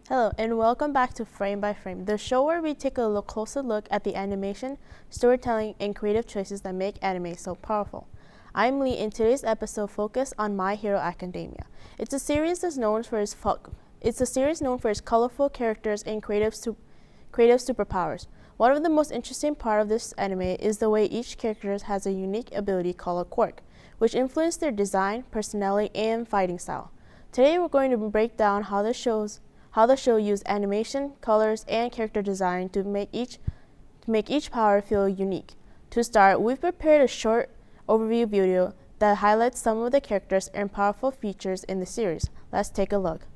Hello, and welcome back to Frame by Frame, the show where we take a closer look at the animation, storytelling, and creative choices that make anime so powerful. I'm Lee, and today's episode focuses on My Hero Academia. It's a series known for its colorful characters and creative superpowers. One of the most interesting parts of this anime is the way each character has a unique ability called a quirk, which influence their design, personality, and fighting style. Today we're going to break down how the show used animation, colors, and character design to make each power feel unique. To start, we've prepared a short overview video that highlights some of the characters and powerful features in the series. Let's take a look.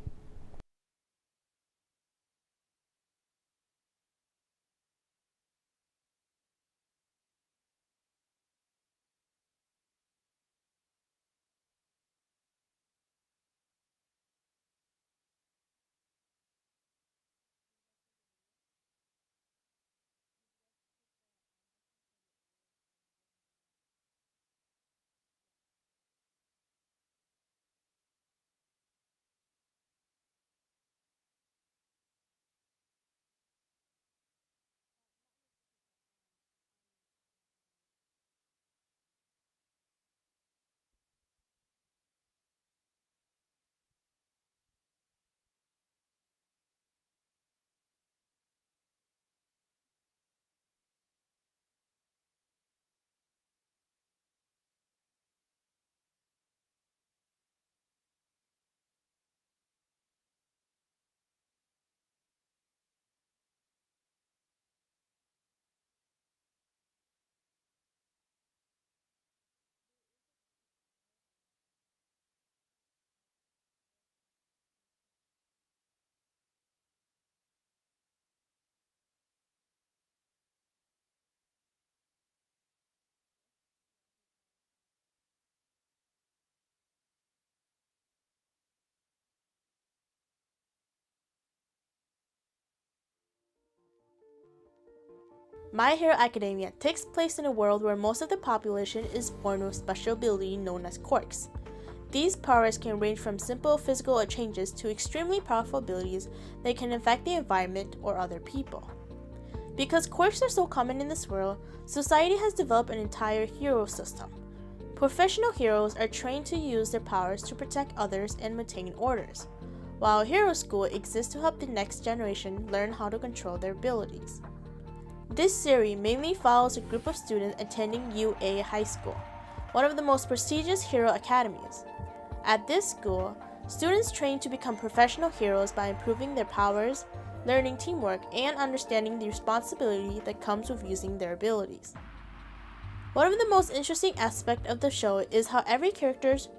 My Hero Academia takes place in a world where most of the population is born with special ability known as quirks. These powers can range from simple physical changes to extremely powerful abilities that can affect the environment or other people. Because quirks are so common in this world, society has developed an entire hero system. Professional heroes are trained to use their powers to protect others and maintain orders, while Hero School exists to help the next generation learn how to control their abilities. This series mainly follows a group of students attending UA High School, one of the most prestigious hero academies. At this school, students train to become professional heroes by improving their powers, learning teamwork, and understanding the responsibility that comes with using their abilities. One of the most interesting aspects of the show is how every character's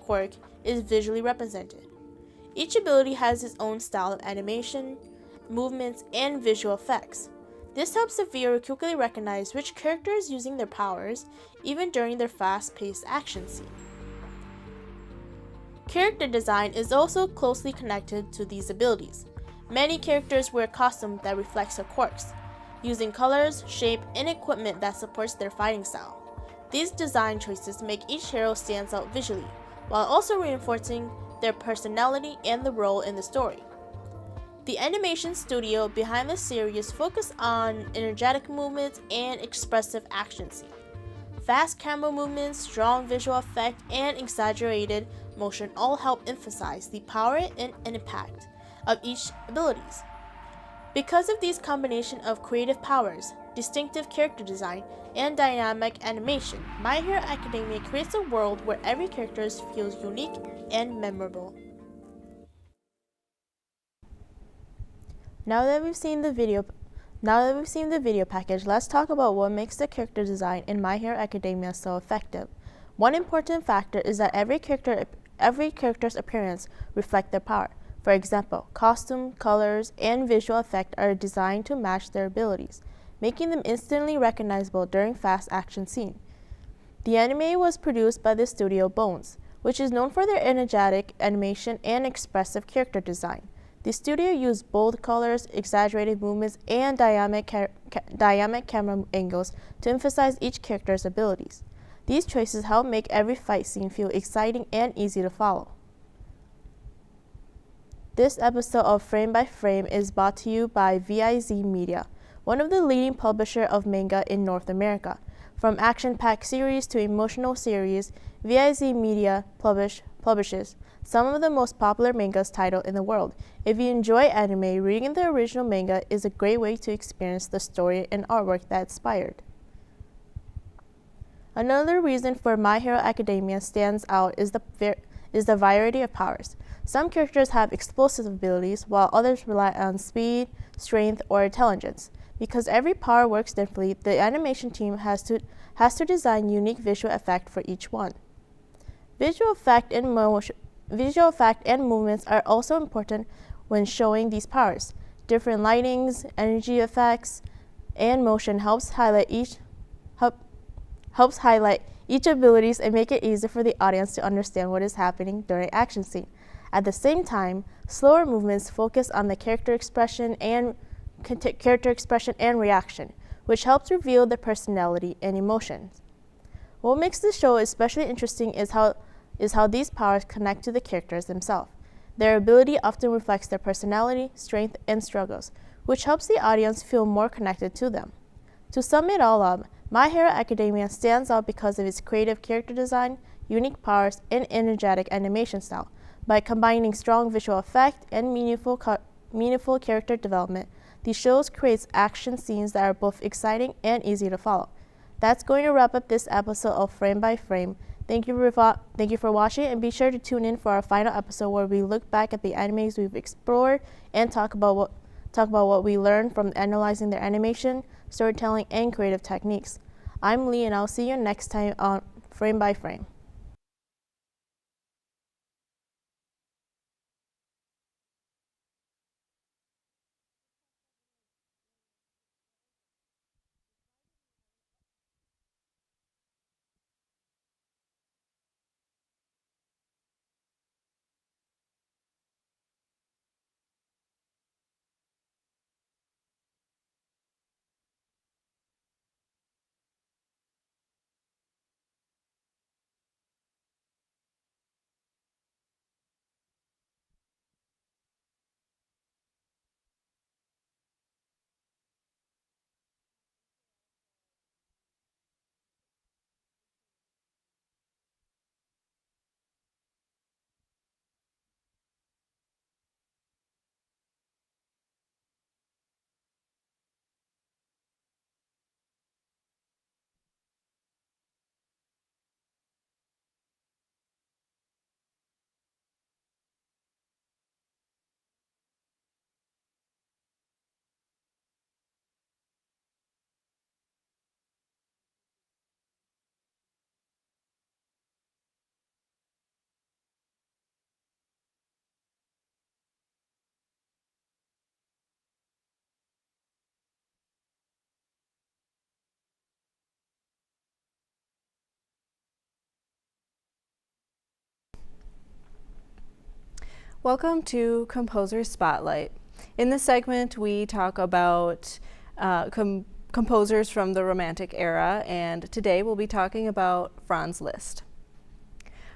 quirk is visually represented. Each ability has its own style of animation, movements, and visual effects. This helps the viewer quickly recognize which character is using their powers, even during their fast-paced action scene. Character design is also closely connected to these abilities. Many characters wear costumes that reflect their quirks, using colors, shape, and equipment that supports their fighting style. These design choices make each hero stand out visually, while also reinforcing their personality and the role in the story. The animation studio behind the series focuses on energetic movements and expressive action scenes. Fast camera movements, strong visual effects, and exaggerated motion all help emphasize the power and impact of each abilities. Because of these combination of creative powers, distinctive character design, and dynamic animation, My Hero Academia creates a world where every character feels unique and memorable. Now that we've seen the video package, let's talk about what makes the character design in My Hero Academia so effective. One important factor is that every character's appearance reflects their power. For example, costume, colors, and visual effects are designed to match their abilities, making them instantly recognizable during fast action scenes. The anime was produced by the studio Bones, which is known for their energetic animation and expressive character design. The studio used bold colors, exaggerated movements, and dynamic camera angles to emphasize each character's abilities. These choices help make every fight scene feel exciting and easy to follow. This episode of Frame by Frame is brought to you by VIZ Media, one of the leading publishers of manga in North America. From action-packed series to emotional series, VIZ Media publishes some of the most popular mangas titled in the world. If you enjoy anime, reading the original manga is a great way to experience the story and artwork that inspired. Another reason for My Hero Academia stands out is the variety of powers. Some characters have explosive abilities, while others rely on speed, strength, or intelligence. Because every power works differently, the animation team has to design unique visual effect for each one. Visual effect and movements are also important when showing these powers. Different lightings, energy effects, and motion helps highlight each abilities and make it easier for the audience to understand what is happening during action scene. At the same time, slower movements focus on the character expression and reaction, which helps reveal their personality and emotions. What makes this show especially interesting is how these powers connect to the characters themselves. Their ability often reflects their personality, strength, and struggles, which helps the audience feel more connected to them. To sum it all up, My Hero Academia stands out because of its creative character design, unique powers, and energetic animation style. By combining strong visual effect and meaningful character development, the show creates action scenes that are both exciting and easy to follow. That's going to wrap up this episode of Frame by Frame. Thank you for watching, and be sure to tune in for our final episode where we look back at the animes we've explored and talk about what we learned from analyzing their animation, storytelling, and creative techniques. I'm Lee, and I'll see you next time on Frame by Frame. Welcome to Composer Spotlight. In this segment, we talk about composers from the Romantic era, and today we'll be talking about Franz Liszt.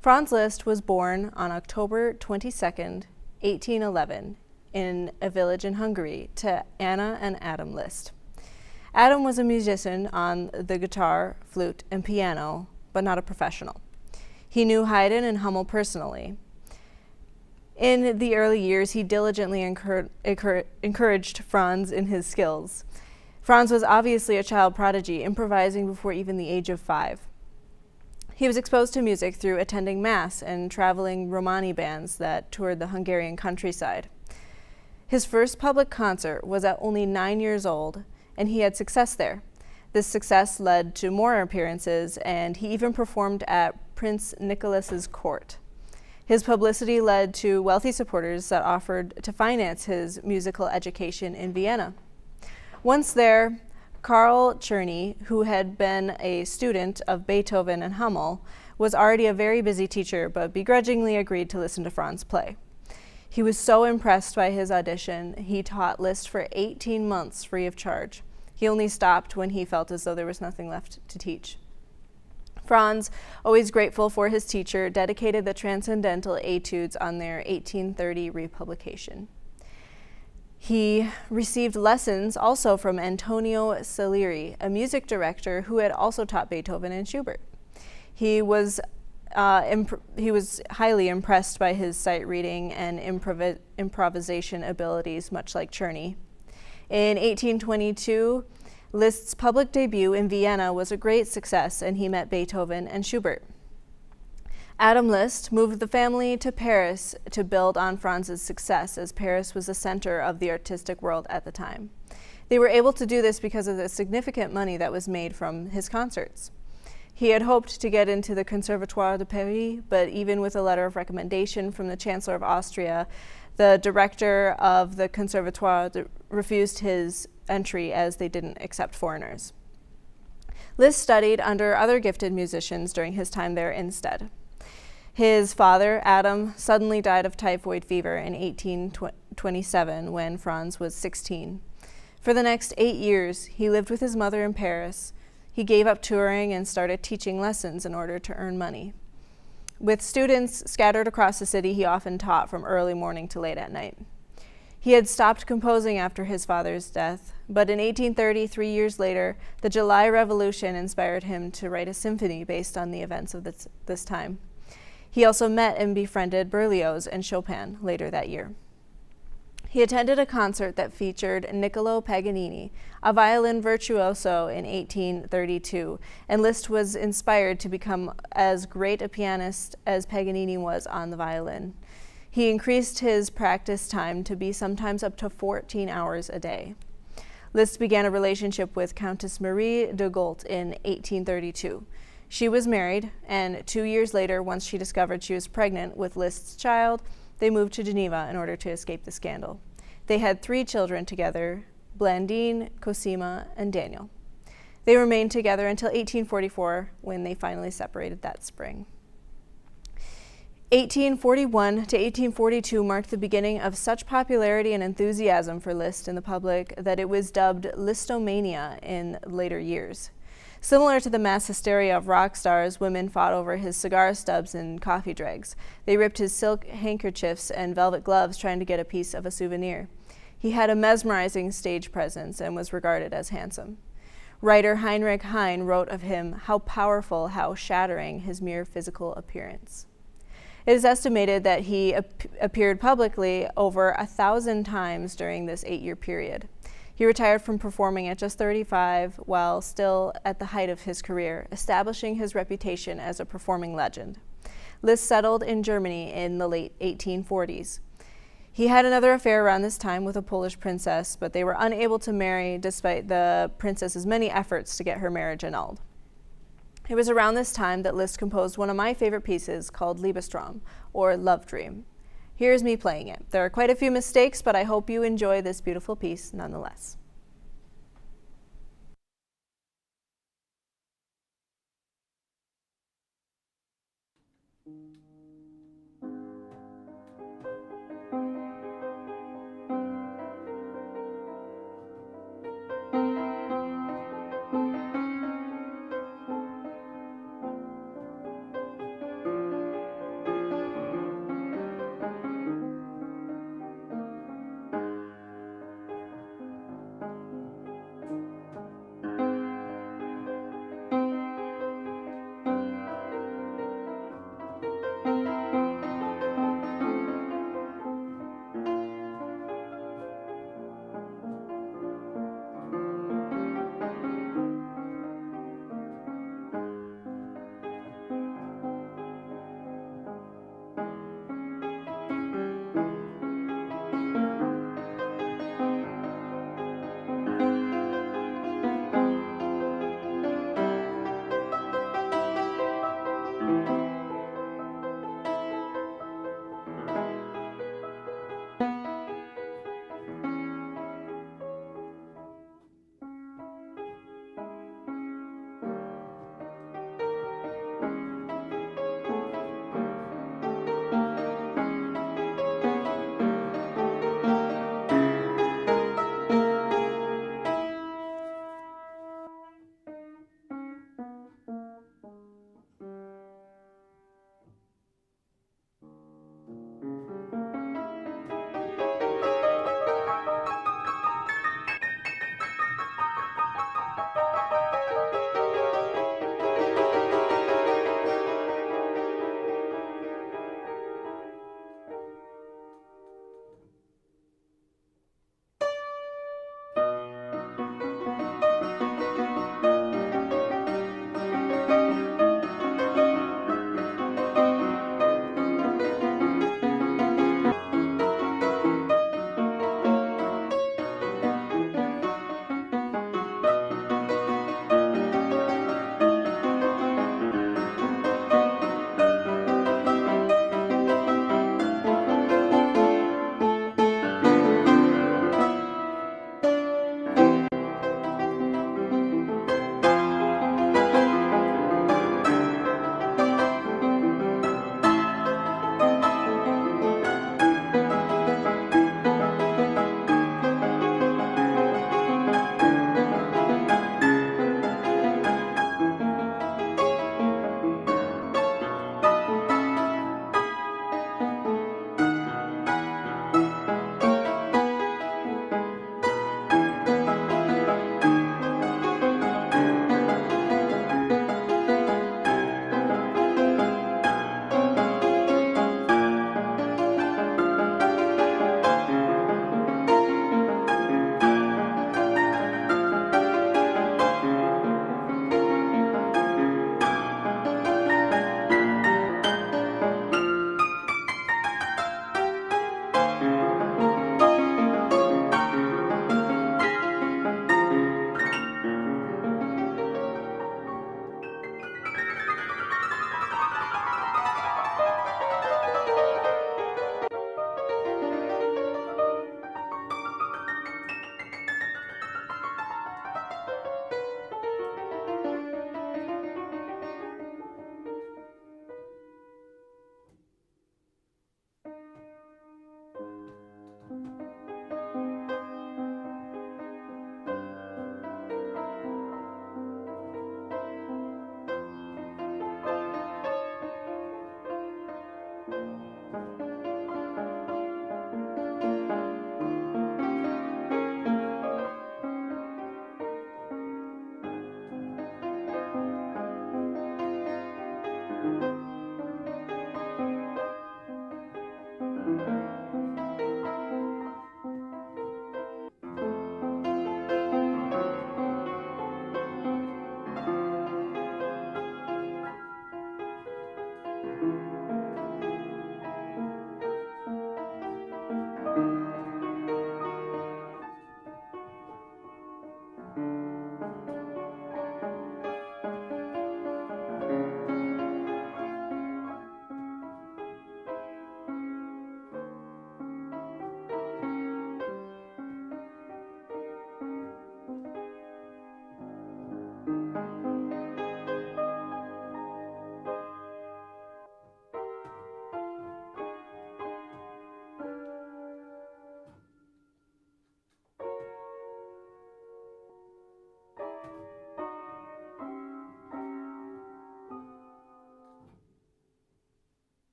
Franz Liszt was born on October 22nd, 1811, in a village in Hungary to Anna and Adam Liszt. Adam was a musician on the guitar, flute, and piano, but not a professional. He knew Haydn and Hummel personally. In the early years, he diligently encouraged Franz in his skills. Franz was obviously a child prodigy, improvising before even the age of 5. He was exposed to music through attending Mass and traveling Romani bands that toured the Hungarian countryside. His first public concert was at only 9 years old, and he had success there. This success led to more appearances, and he even performed at Prince Nicholas's court. His publicity led to wealthy supporters that offered to finance his musical education in Vienna. Once there, Karl Czerny, who had been a student of Beethoven and Hummel, was already a very busy teacher, but begrudgingly agreed to listen to Franz play. He was so impressed by his audition, he taught Liszt for 18 months free of charge. He only stopped when he felt as though there was nothing left to teach. Franz, always grateful for his teacher, dedicated the Transcendental Etudes on their 1830 republication. He received lessons also from Antonio Salieri, a music director who had also taught Beethoven and Schubert. He was highly impressed by his sight reading and improvisation abilities, much like Czerny. In 1822, Liszt's public debut in Vienna was a great success, and he met Beethoven and Schubert. Adam Liszt moved the family to Paris to build on Franz's success, as Paris was the center of the artistic world at the time. They were able to do this because of the significant money that was made from his concerts. He had hoped to get into the Conservatoire de Paris, but even with a letter of recommendation from the Chancellor of Austria, the director of the Conservatoire refused his entry as they didn't accept foreigners. Liszt studied under other gifted musicians during his time there instead. His father, Adam, suddenly died of typhoid fever in 1827 when Franz was 16. For the next 8 years, he lived with his mother in Paris. He gave up touring and started teaching lessons in order to earn money. With students scattered across the city, he often taught from early morning to late at night. He had stopped composing after his father's death, but in 1830, 3 years later, the July Revolution inspired him to write a symphony based on the events of this time. He also met and befriended Berlioz and Chopin later that year. He attended a concert that featured Niccolo Paganini, a violin virtuoso, in 1832, and Liszt was inspired to become as great a pianist as Paganini was on the violin. He increased his practice time to be sometimes up to 14 hours a day. Liszt began a relationship with Countess Marie de Gault in 1832. She was married, and 2 years later, once she discovered she was pregnant with Liszt's child, they moved to Geneva in order to escape the scandal. They had 3 children together, Blandine, Cosima, and Daniel. They remained together until 1844, when they finally separated that spring. 1841 to 1842 marked the beginning of such popularity and enthusiasm for Liszt in the public that it was dubbed Lisztomania in later years. Similar to the mass hysteria of rock stars, women fought over his cigar stubs and coffee dregs. They ripped his silk handkerchiefs and velvet gloves trying to get a piece of a souvenir. He had a mesmerizing stage presence and was regarded as handsome. Writer Heinrich Heine wrote of him, "How powerful, how shattering his mere physical appearance." It is estimated that he appeared publicly over 1,000 times during this 8-year period. He retired from performing at just 35 while still at the height of his career, establishing his reputation as a performing legend. Liszt settled in Germany in the late 1840s. He had another affair around this time with a Polish princess, but they were unable to marry despite the princess's many efforts to get her marriage annulled. It was around this time that Liszt composed one of my favorite pieces called Liebestraum, or Love Dream. Here's me playing it. There are quite a few mistakes, but I hope you enjoy this beautiful piece nonetheless.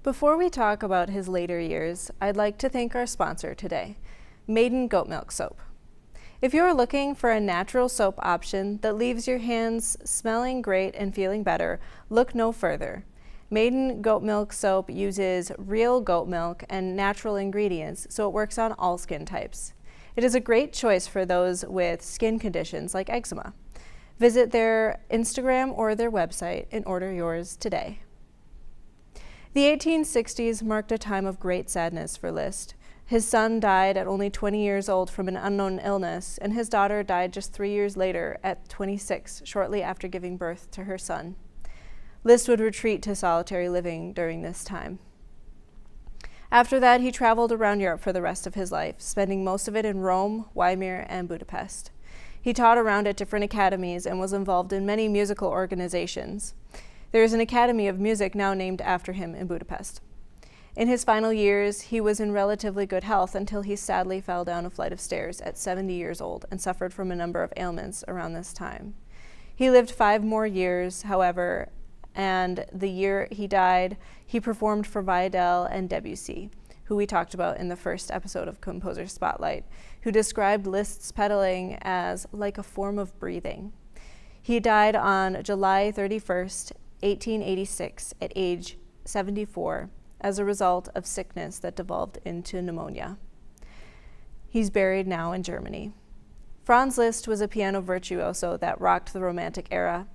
Before we talk about his later years, I'd like to thank our sponsor today, Maiden Goat Milk Soap. If you're looking for a natural soap option that leaves your hands smelling great and feeling better, look no further. Maiden Goat Milk Soap uses real goat milk and natural ingredients, so it works on all skin types. It is a great choice for those with skin conditions like eczema. Visit their Instagram or their website and order yours today. The 1860s marked a time of great sadness for Liszt. His son died at only 20 years old from an unknown illness, and his daughter died just 3 years later at 26, shortly after giving birth to her son. Liszt would retreat to solitary living during this time. After that, he traveled around Europe for the rest of his life, spending most of it in Rome, Weimar, and Budapest. He taught around at different academies and was involved in many musical organizations. There is an Academy of Music now named after him in Budapest. In his final years, he was in relatively good health until he sadly fell down a flight of stairs at 70 years old and suffered from a number of ailments around this time. He lived 5 more years, however, and the year he died, he performed for Weidel and Debussy, who we talked about in the first episode of Composer Spotlight, who described Liszt's pedaling as like a form of breathing. He died on July 31st, 1886, at age 74, as a result of sickness that devolved into pneumonia. He's buried now in Germany. Franz Liszt was a piano virtuoso that rocked the Romantic era.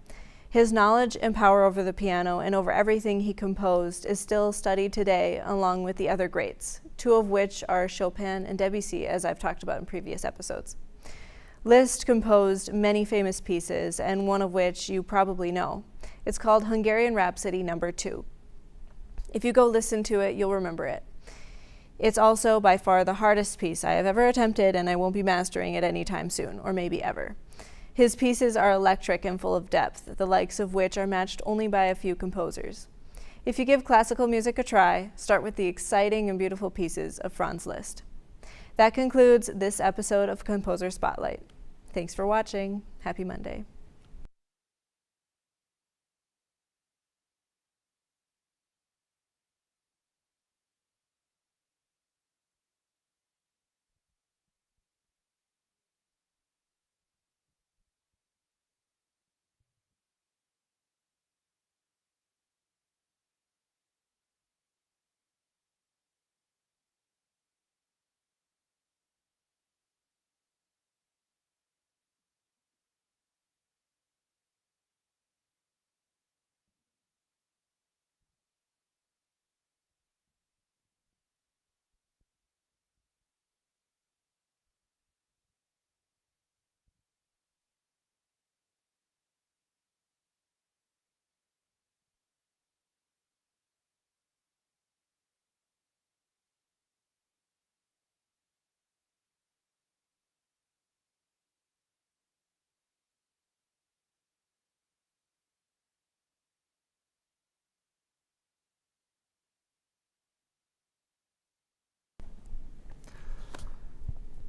His knowledge and power over the piano and over everything he composed is still studied today, along with the other greats, 2 of which are Chopin and Debussy, as I've talked about in previous episodes. Liszt composed many famous pieces, and one of which you probably know. It's called Hungarian Rhapsody No. 2. If you go listen to it, you'll remember it. It's also by far the hardest piece I have ever attempted, and I won't be mastering it anytime soon, or maybe ever. His pieces are electric and full of depth, the likes of which are matched only by a few composers. If you give classical music a try, start with the exciting and beautiful pieces of Franz Liszt. That concludes this episode of Composer Spotlight. Thanks for watching. Happy Monday.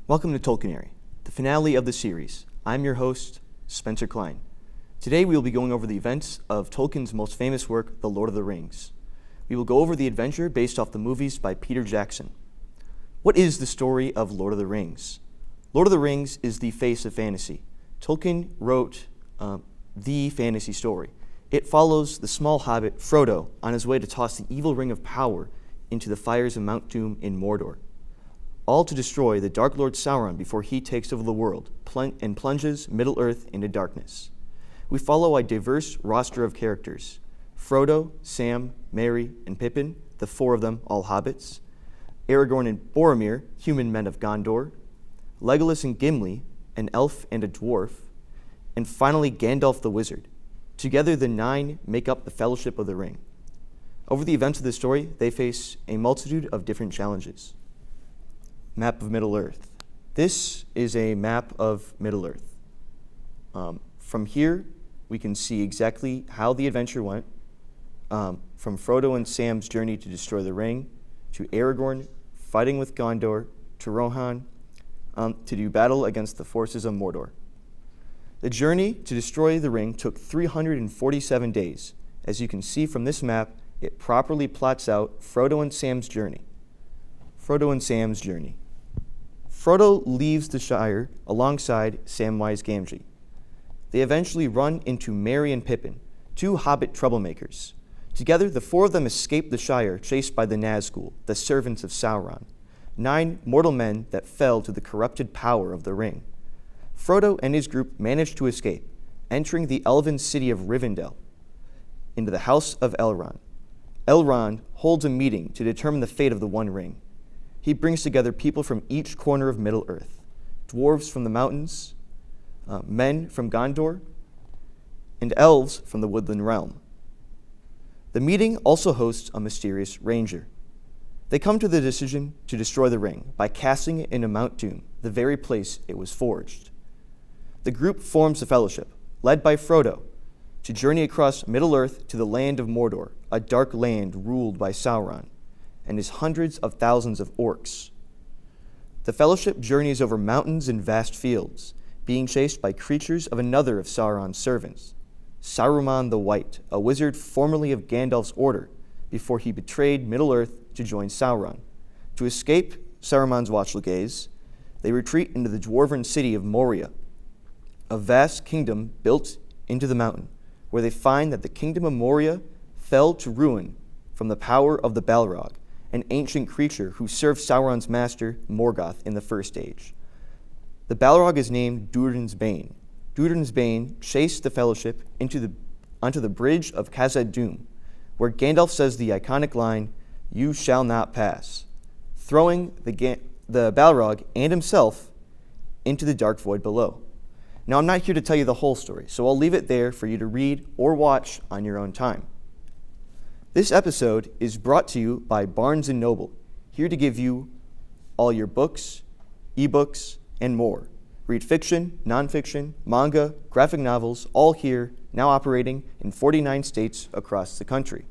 Welcome to Tolkienary, the finale of the series. I'm your host, Spencer Klein. Today we will be going over the events of Tolkien's most famous work, The Lord of the Rings. We will go over the adventure based off the movies by Peter Jackson. What is the story of Lord of the Rings? Lord of the Rings is the face of fantasy. Tolkien wrote the fantasy story. It follows the small hobbit, Frodo, on his way to toss the evil ring of power into the fires of Mount Doom in Mordor, all to destroy the Dark Lord Sauron before he takes over the world and plunges Middle-earth into darkness. We follow a diverse roster of characters: Frodo, Sam, Merry, and Pippin, the 4 of them all hobbits; Aragorn and Boromir, human men of Gondor; Legolas and Gimli, an elf and a dwarf; and finally Gandalf the Wizard. Together, the 9 make up the Fellowship of the Ring. Over the events of the story, they face a multitude of different challenges. Map of Middle-earth. This is a map of Middle-earth. From here, we can see exactly how the adventure went, from Frodo and Sam's journey to destroy the ring, to Aragorn fighting with Gondor, to Rohan, to do battle against the forces of Mordor. The journey to destroy the ring took 347 days. As you can see from this map, it properly plots out Frodo and Sam's journey. Frodo and Sam's journey. Frodo leaves the Shire alongside Samwise Gamgee. They eventually run into Merry and Pippin, two hobbit troublemakers. Together, the four of them escape the Shire, chased by the Nazgul, the servants of Sauron, 9 mortal men that fell to the corrupted power of the ring. Frodo and his group manage to escape, entering the elven city of Rivendell, into the House of Elrond. Elrond holds a meeting to determine the fate of the One Ring. He brings together people from each corner of Middle-earth, dwarves from the mountains, men from Gondor, and elves from the Woodland Realm. The meeting also hosts a mysterious ranger. They come to the decision to destroy the ring by casting it into Mount Doom, the very place it was forged. The group forms a fellowship, led by Frodo, to journey across Middle-earth to the land of Mordor, a dark land ruled by Sauron, and his hundreds of thousands of orcs. The fellowship journeys over mountains and vast fields, being chased by creatures of another of Sauron's servants, Saruman the White, a wizard formerly of Gandalf's order, before he betrayed Middle-earth to join Sauron. To escape Saruman's watchful gaze, they retreat into the dwarven city of Moria, a vast kingdom built into the mountain, where they find that the kingdom of Moria fell to ruin from the power of the Balrog, an ancient creature who served Sauron's master, Morgoth, in the First Age. The Balrog is named Durin's Bane. Durin's Bane chased the Fellowship onto the bridge of Khazad-dûm, where Gandalf says the iconic line, "You shall not pass," throwing the Balrog and himself into the dark void below. Now, I'm not here to tell you the whole story, so I'll leave it there for you to read or watch on your own time. This episode is brought to you by Barnes & Noble, here to give you all your books, ebooks, and more. Read fiction, nonfiction, manga, graphic novels, all here, now operating in 49 states across the country.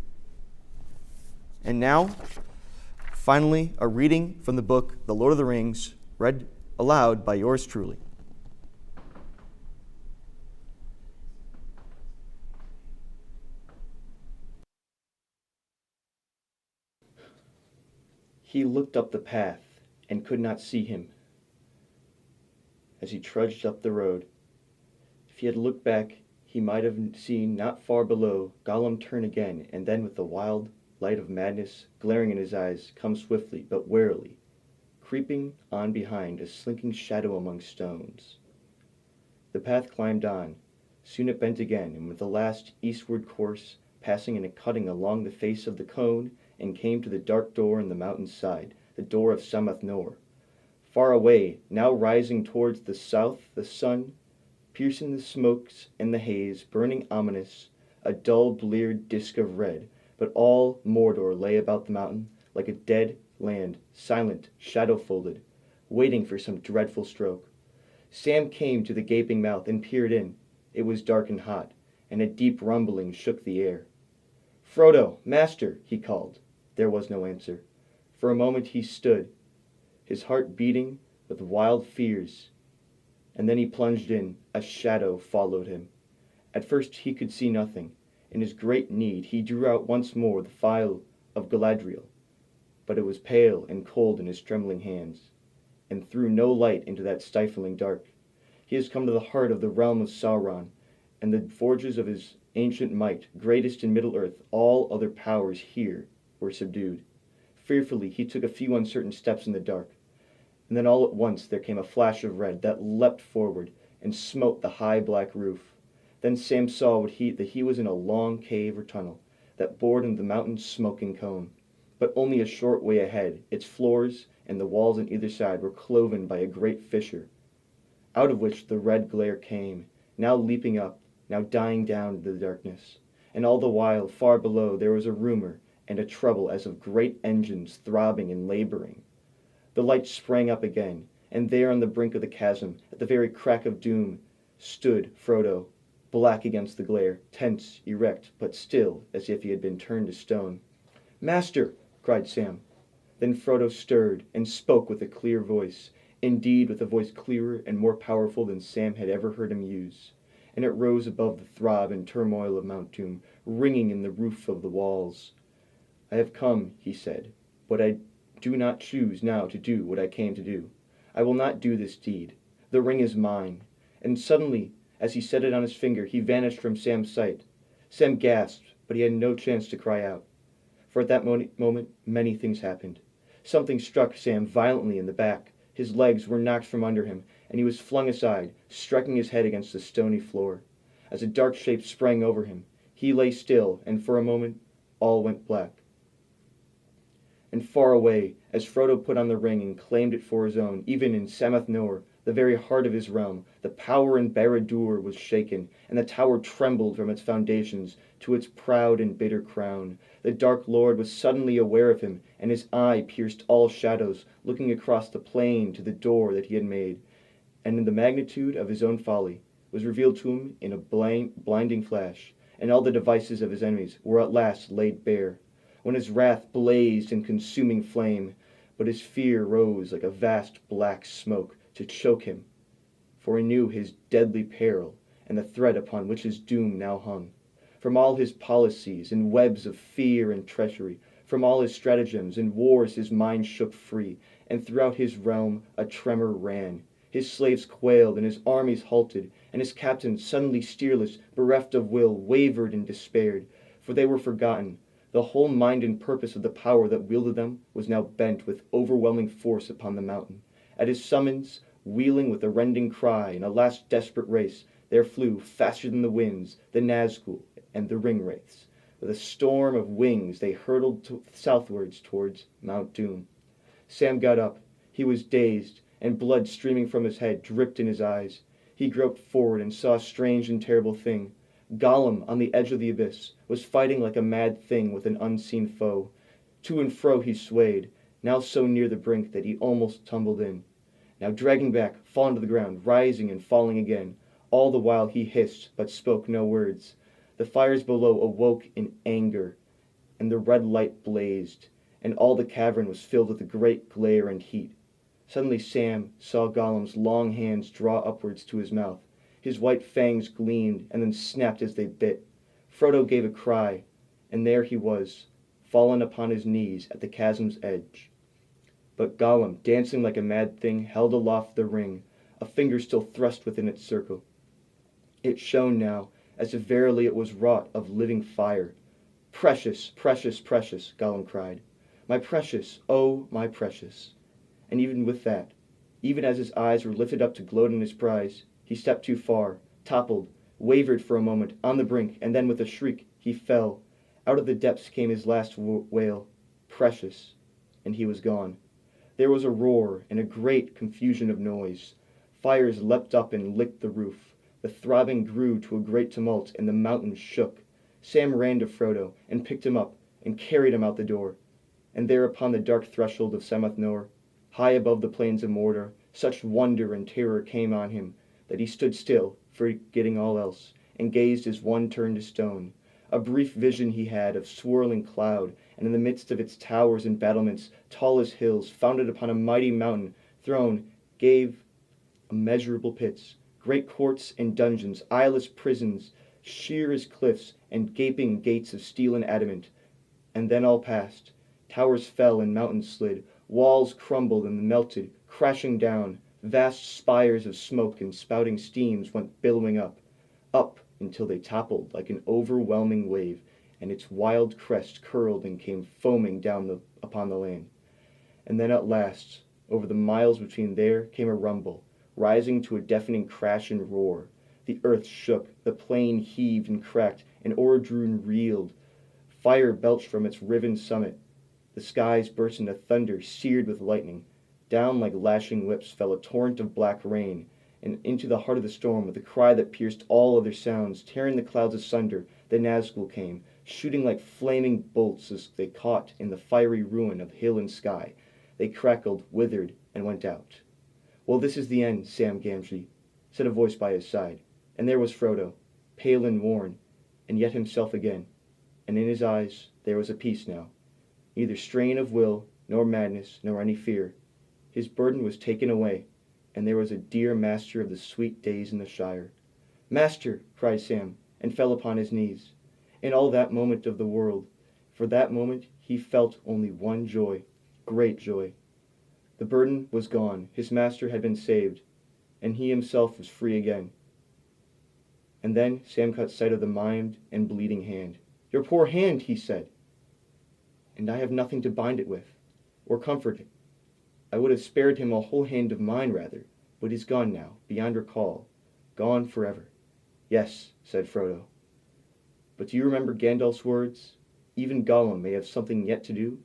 And now, finally, a reading from the book The Lord of the Rings, read aloud by yours truly. He looked up the path and could not see him as he trudged up the road. If he had looked back, he might have seen not far below Gollum turn again, and then with the wild light of madness glaring in his eyes, come swiftly but warily, creeping on behind a slinking shadow among stones. The path climbed on. Soon it bent again, and with the last eastward course, passing and cutting along the face of the cone, and came to the dark door in the mountain's side, the door of Samath Nor. Far away, now rising towards the south, the sun, piercing the smokes and the haze, burning ominous, a dull bleared disk of red, but all Mordor lay about the mountain like a dead land, silent, shadow-folded, waiting for some dreadful stroke. Sam came to the gaping mouth and peered in. It was dark and hot, and a deep rumbling shook the air. "Frodo, master," he called. There was no answer. For a moment he stood, his heart beating with wild fears, and then he plunged in. A shadow followed him. At first he could see nothing. In his great need he drew out once more the phial of Galadriel, but it was pale and cold in his trembling hands, and threw no light into that stifling dark. He has come to the heart of the realm of Sauron, and the forges of his ancient might, greatest in Middle-earth. All other powers here were subdued. Fearfully he took a few uncertain steps in the dark, and then all at once there came a flash of red that leapt forward and smote the high black roof. Then Sam saw that he was in a long cave or tunnel that bored into the mountain's smoking cone, but only a short way ahead. Its floors and the walls on either side were cloven by a great fissure, out of which the red glare came, now leaping up, now dying down into the darkness. And all the while, far below, there was a rumor and a trouble as of great engines throbbing and laboring. The light sprang up again, and there on the brink of the chasm, at the very crack of doom, stood Frodo, black against the glare, tense, erect, but still as if he had been turned to stone. "Master!" cried Sam. Then Frodo stirred and spoke with a clear voice, indeed with a voice clearer and more powerful than Sam had ever heard him use, and it rose above the throb and turmoil of Mount Doom, ringing in the roof of the walls. I have come, he said, but I do not choose now to do what I came to do. I will not do this deed. The ring is mine. And suddenly, as he set it on his finger, he vanished from Sam's sight. Sam gasped, but he had no chance to cry out. For at that moment, many things happened. Something struck Sam violently in the back. His legs were knocked from under him, and he was flung aside, striking his head against the stony floor. As a dark shape sprang over him, he lay still, and for a moment all went black. And far away, as Frodo put on the ring and claimed it for his own, even in Samath Nor, the very heart of his realm, the power in Barad-dûr was shaken, and the tower trembled from its foundations to its proud and bitter crown. The Dark Lord was suddenly aware of him, and his eye pierced all shadows, looking across the plain to the door that he had made, and in the magnitude of his own folly was revealed to him in a blinding flash, and all the devices of his enemies were at last laid bare. When his wrath blazed in consuming flame, but his fear rose like a vast black smoke to choke him, for he knew his deadly peril and the threat upon which his doom now hung. From all his policies and webs of fear and treachery, from all his stratagems and wars his mind shook free, and throughout his realm a tremor ran. His slaves quailed, and his armies halted, and his captains, suddenly steerless, bereft of will, wavered and despaired, for they were forgotten. The whole mind and purpose of the power that wielded them was now bent with overwhelming force upon the mountain. At his summons, wheeling with a rending cry in a last desperate race, there flew, faster than the winds, the Nazgûl and the Ring-Wraiths. With a storm of wings they hurtled southwards towards Mount Doom. Sam got up. He was dazed, and blood streaming from his head dripped in his eyes. He groped forward and saw a strange and terrible thing. Gollum, on the edge of the abyss, was fighting like a mad thing with an unseen foe. To and fro he swayed, now so near the brink that he almost tumbled in, now dragging back, falling to the ground, rising and falling again. All the while he hissed, but spoke no words. The fires below awoke in anger, and the red light blazed, and all the cavern was filled with a great glare and heat. Suddenly Sam saw Gollum's long hands draw upwards to his mouth. His white fangs gleamed, and then snapped as they bit. Frodo gave a cry, and there he was, fallen upon his knees at the chasm's edge. But Gollum, dancing like a mad thing, held aloft the ring, a finger still thrust within its circle. It shone now, as if verily it was wrought of living fire. "Precious, precious, precious," Gollum cried. "My precious, oh, my precious." And even with that, even as his eyes were lifted up to gloat on his prize, he stepped too far, toppled, wavered for a moment, on the brink, and then with a shriek he fell. Out of the depths came his last wail, "Precious," and he was gone. There was a roar and a great confusion of noise. Fires leapt up and licked the roof. The throbbing grew to a great tumult, and the mountain shook. Sam ran to Frodo, and picked him up, and carried him out the door. And there upon the dark threshold of Samath Nor, high above the plains of Mordor, such wonder and terror came on him, that he stood still, forgetting all else, and gazed as one turned to stone. A brief vision he had of swirling cloud, and in the midst of its towers and battlements, tall as hills, founded upon a mighty mountain, throne, gave immeasurable pits, great courts and dungeons, eyeless prisons, sheer as cliffs, and gaping gates of steel and adamant. And then all passed. Towers fell and mountains slid, walls crumbled and melted, crashing down. Vast spires of smoke and spouting steams went billowing up, until they toppled like an overwhelming wave, and its wild crest curled and came foaming down upon the land. And then at last, over the miles between there came a rumble, rising to a deafening crash and roar. The earth shook, the plain heaved and cracked, and Orodruin reeled. Fire belched from its riven summit. The skies burst into thunder, seared with lightning. Down like lashing whips fell a torrent of black rain, and into the heart of the storm, with a cry that pierced all other sounds, tearing the clouds asunder, the Nazgûl came, shooting like flaming bolts as they caught in the fiery ruin of hill and sky. They crackled, withered, and went out. "Well, this is the end, Sam Gamgee," said a voice by his side, and there was Frodo, pale and worn, and yet himself again, and in his eyes there was a peace now, neither strain of will, nor madness, nor any fear. His burden was taken away, and there was a dear master of the sweet days in the Shire. "Master!" cried Sam, and fell upon his knees. In all that moment of the world, for that moment he felt only one joy, great joy. The burden was gone, his master had been saved, and he himself was free again. And then Sam caught sight of the maimed and bleeding hand. "Your poor hand," he said. "And I have nothing to bind it with, or comfort it. I would have spared him a whole hand of mine rather, but he's gone now, beyond recall, gone forever." "Yes," said Frodo. "But do you remember Gandalf's words? Even Gollum may have something yet to do.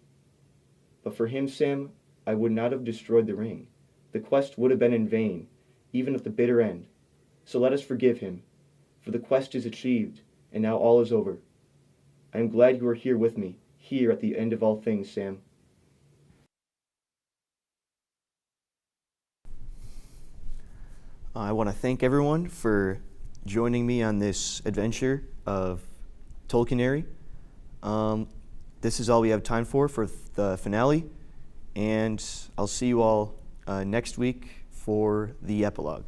But for him, Sam, I would not have destroyed the ring. The quest would have been in vain, even at the bitter end. So let us forgive him, for the quest is achieved, and now all is over. I am glad you are here with me, here at the end of all things, Sam." I want to thank everyone for joining me on this adventure of Tolkienary. This is all we have time for the finale, and I'll see you all next week for the epilogue.